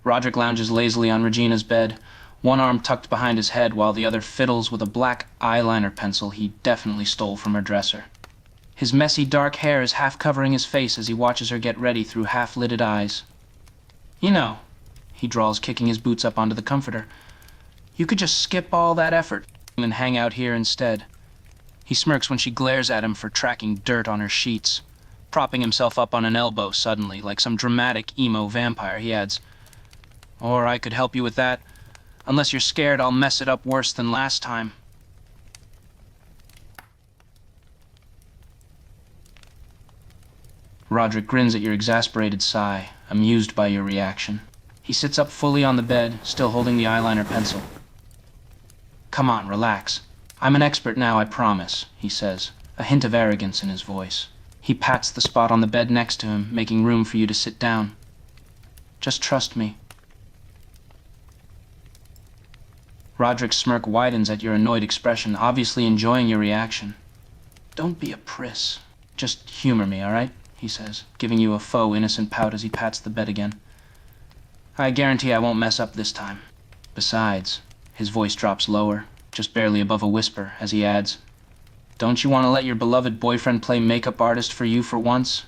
Rodrick lounges lazily on Regina's bed, one arm tucked behind his head while the other fiddles with a black eyeliner pencil he definitely stole from her dresser. His messy dark hair is half covering his face as he watches her get ready through half-lidded eyes. "You know," he drawls, kicking his boots up onto the comforter, "you could just skip all that effort and hang out here instead." He smirks when she glares at him for tracking dirt on her sheets. Propping himself up on an elbow suddenly, like some dramatic emo vampire, he adds, "Or I could help you with that, unless you're scared I'll mess it up worse than last time." Rodrick grins at your exasperated sigh, amused by your reaction. He sits up fully on the bed, still holding the eyeliner pencil. "Come on, relax. I'm an expert now, I promise," he says, a hint of arrogance in his voice. He pats the spot on the bed next to him, making room for you to sit down. "Just trust me." Rodrick's smirk widens at your annoyed expression, obviously enjoying your reaction. "Don't be a priss. Just humor me, all right?" he says, giving you a faux innocent pout as he pats the bed again. "I guarantee I won't mess up this time. Besides," his voice drops lower, just barely above a whisper, as he adds, "don't you want to let your beloved boyfriend play makeup artist for you for once?"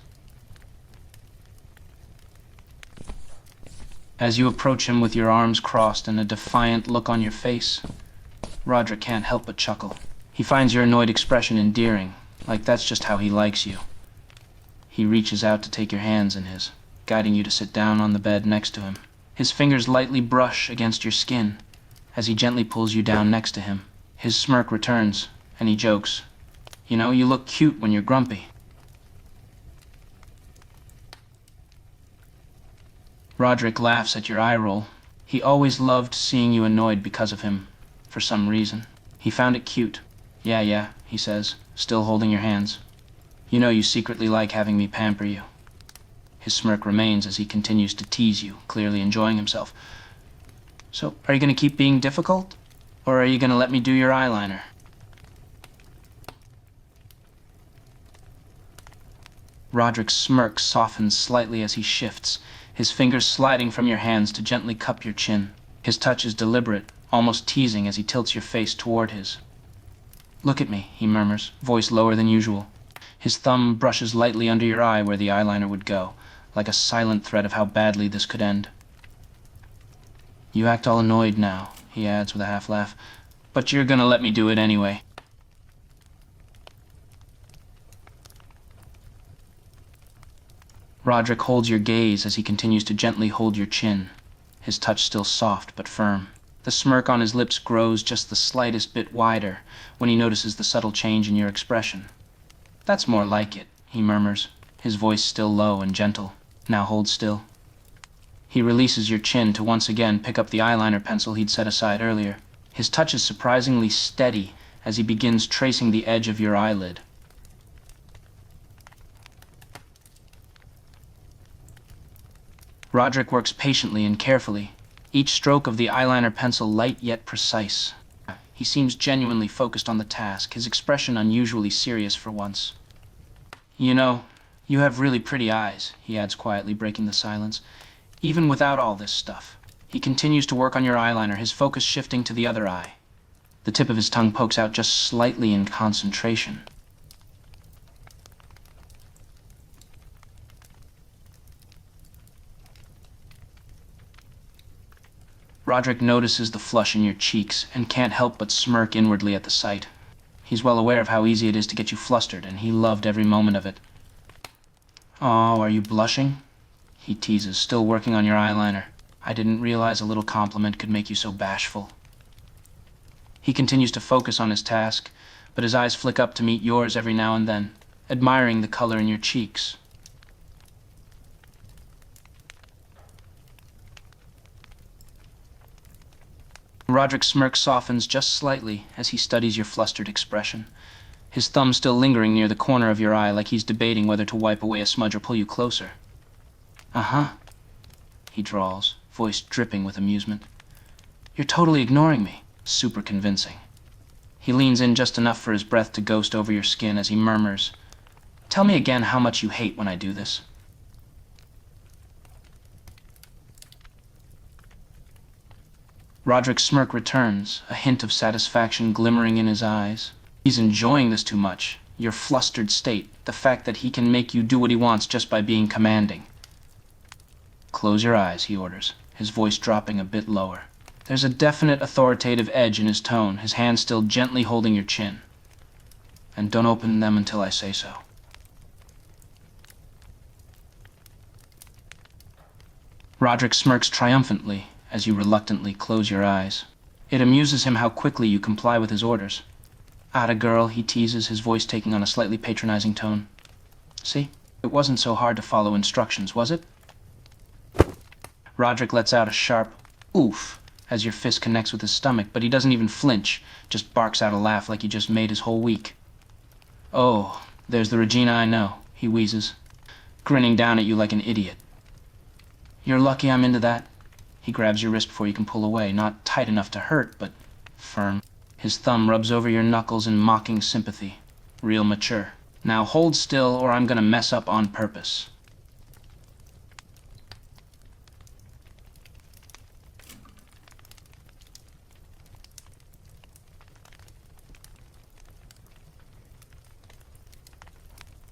As you approach him with your arms crossed and a defiant look on your face, Rodrick can't help but chuckle. He finds your annoyed expression endearing, like that's just how he likes you. He reaches out to take your hands in his, guiding you to sit down on the bed next to him. His fingers lightly brush against your skin as he gently pulls you down next to him. His smirk returns, and he jokes, "You know, you look cute when you're grumpy." Rodrick laughs at your eye roll. He always loved seeing you annoyed because of him, for some reason. He found it cute. Yeah, he says, still holding your hands. "You know you secretly like having me pamper you." His smirk remains as he continues to tease you, clearly enjoying himself. "So, are you going to keep being difficult? Or are you going to let me do your eyeliner?" Rodrick's smirk softens slightly as he shifts, his fingers sliding from your hands to gently cup your chin. His touch is deliberate, almost teasing as he tilts your face toward his. "Look at me," he murmurs, voice lower than usual. His thumb brushes lightly under your eye where the eyeliner would go, like a silent threat of how badly this could end. "You act all annoyed now," he adds with a half-laugh, "but you're gonna let me do it anyway." Rodrick holds your gaze as he continues to gently hold your chin, his touch still soft but firm. The smirk on his lips grows just the slightest bit wider when he notices the subtle change in your expression. "That's more like it," he murmurs, his voice still low and gentle. "Now hold still." He releases your chin to once again pick up the eyeliner pencil he'd set aside earlier. His touch is surprisingly steady as he begins tracing the edge of your eyelid. Rodrick works patiently and carefully, each stroke of the eyeliner pencil light yet precise. He seems genuinely focused on the task, his expression unusually serious for once. "You know, you have really pretty eyes," he adds quietly, breaking the silence. "Even without all this stuff." He continues to work on your eyeliner, his focus shifting to the other eye. The tip of his tongue pokes out just slightly in concentration. Rodrick notices the flush in your cheeks and can't help but smirk inwardly at the sight. He's well aware of how easy it is to get you flustered, and he loved every moment of it. "Oh, are you blushing?" he teases, still working on your eyeliner. "I didn't realize a little compliment could make you so bashful." He continues to focus on his task, but his eyes flick up to meet yours every now and then, admiring the color in your cheeks. Rodrick's smirk softens just slightly as he studies your flustered expression, his thumb still lingering near the corner of your eye like he's debating whether to wipe away a smudge or pull you closer. "Uh-huh," he drawls, voice dripping with amusement. "You're totally ignoring me." Super convincing. He leans in just enough for his breath to ghost over your skin as he murmurs, "Tell me again how much you hate when I do this." Rodrick's smirk returns, a hint of satisfaction glimmering in his eyes. He's enjoying this too much. Your flustered state, the fact that he can make you do what he wants just by being commanding. Close your eyes, he orders, his voice dropping a bit lower. There's a definite authoritative edge in his tone, his hand still gently holding your chin. And don't open them until I say so. Rodrick smirks triumphantly as you reluctantly close your eyes. It amuses him how quickly you comply with his orders. "Atta girl," he teases, his voice taking on a slightly patronizing tone. "See? It wasn't so hard to follow instructions, was it?" Rodrick lets out a sharp oof as your fist connects with his stomach, but he doesn't even flinch, just barks out a laugh like you just made his whole week. "Oh, there's the Regina I know," he wheezes, grinning down at you like an idiot. "You're lucky I'm into that." He grabs your wrist before you can pull away, not tight enough to hurt, but firm. His thumb rubs over your knuckles in mocking sympathy. Real mature. "Now hold still or I'm gonna mess up on purpose."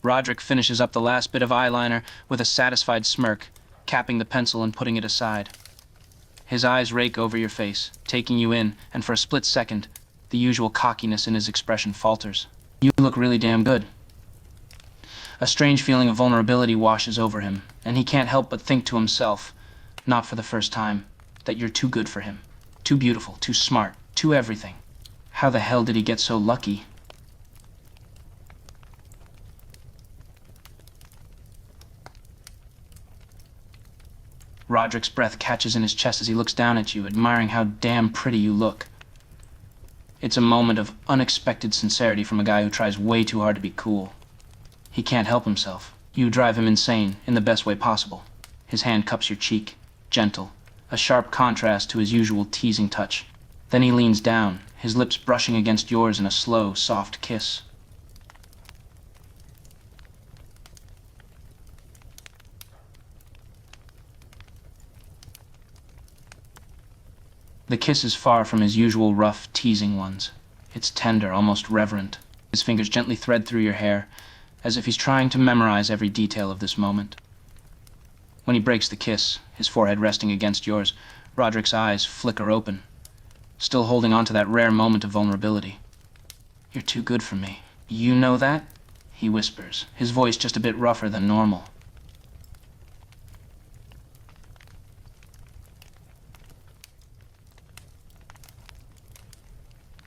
Rodrick finishes up the last bit of eyeliner with a satisfied smirk, capping the pencil and putting it aside. His eyes rake over your face, taking you in, and for a split second, the usual cockiness in his expression falters. "You look really damn good." A strange feeling of vulnerability washes over him, and he can't help but think to himself, not for the first time, that you're too good for him. Too beautiful, too smart, too everything. How the hell did he get so lucky? Rodrick's breath catches in his chest as he looks down at you, admiring how damn pretty you look. It's a moment of unexpected sincerity from a guy who tries way too hard to be cool. He can't help himself. You drive him insane, in the best way possible. His hand cups your cheek, gentle, a sharp contrast to his usual teasing touch. Then he leans down, his lips brushing against yours in a slow, soft kiss. The kiss is far from his usual rough, teasing ones. It's tender, almost reverent. His fingers gently thread through your hair, as if he's trying to memorize every detail of this moment. When he breaks the kiss, his forehead resting against yours, Rodrick's eyes flicker open, still holding on to that rare moment of vulnerability. "You're too good for me. You know that?" he whispers, his voice just a bit rougher than normal.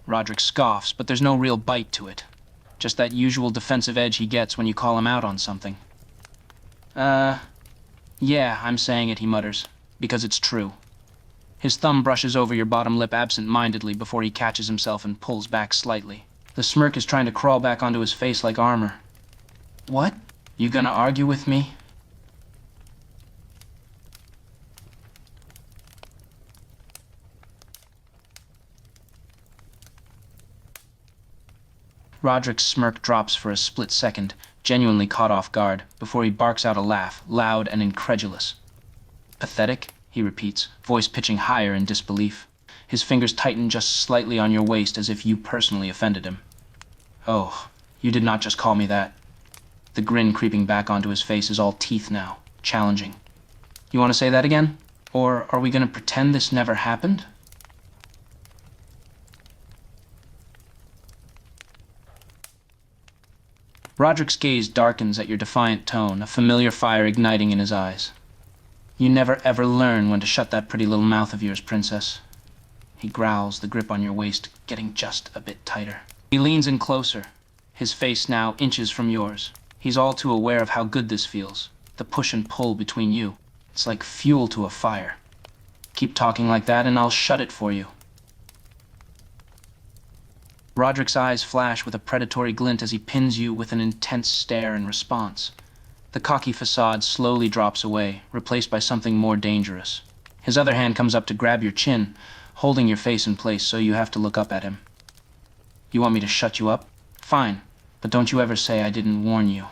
Rodrick scoffs, but there's no real bite to it. Just that usual defensive edge he gets when you call him out on something. Yeah, I'm saying it," he mutters, "because it's true." His thumb brushes over your bottom lip absent-mindedly before he catches himself and pulls back slightly. The smirk is trying to crawl back onto his face like armor. "What? You gonna argue with me?" Rodrick's smirk drops for a split second, genuinely caught off guard, before he barks out a laugh, loud and incredulous. "Pathetic?" he repeats, voice pitching higher in disbelief. His fingers tighten just slightly on your waist as if you personally offended him. "Oh, you did not just call me that." The grin creeping back onto his face is all teeth now, challenging. "You want to say that again? Or are we going to pretend this never happened?" Rodrick's gaze darkens at your defiant tone, a familiar fire igniting in his eyes. "You never ever learn when to shut that pretty little mouth of yours, princess." He growls, the grip on your waist getting just a bit tighter. He leans in closer, his face now inches from yours. He's all too aware of how good this feels, the push and pull between you. It's like fuel to a fire. "Keep talking like that and I'll shut it for you." Rodrick's eyes flash with a predatory glint as he pins you with an intense stare in response. The cocky facade slowly drops away, replaced by something more dangerous. His other hand comes up to grab your chin, holding your face in place so you have to look up at him. "You want me to shut you up? Fine, but don't you ever say I didn't warn you."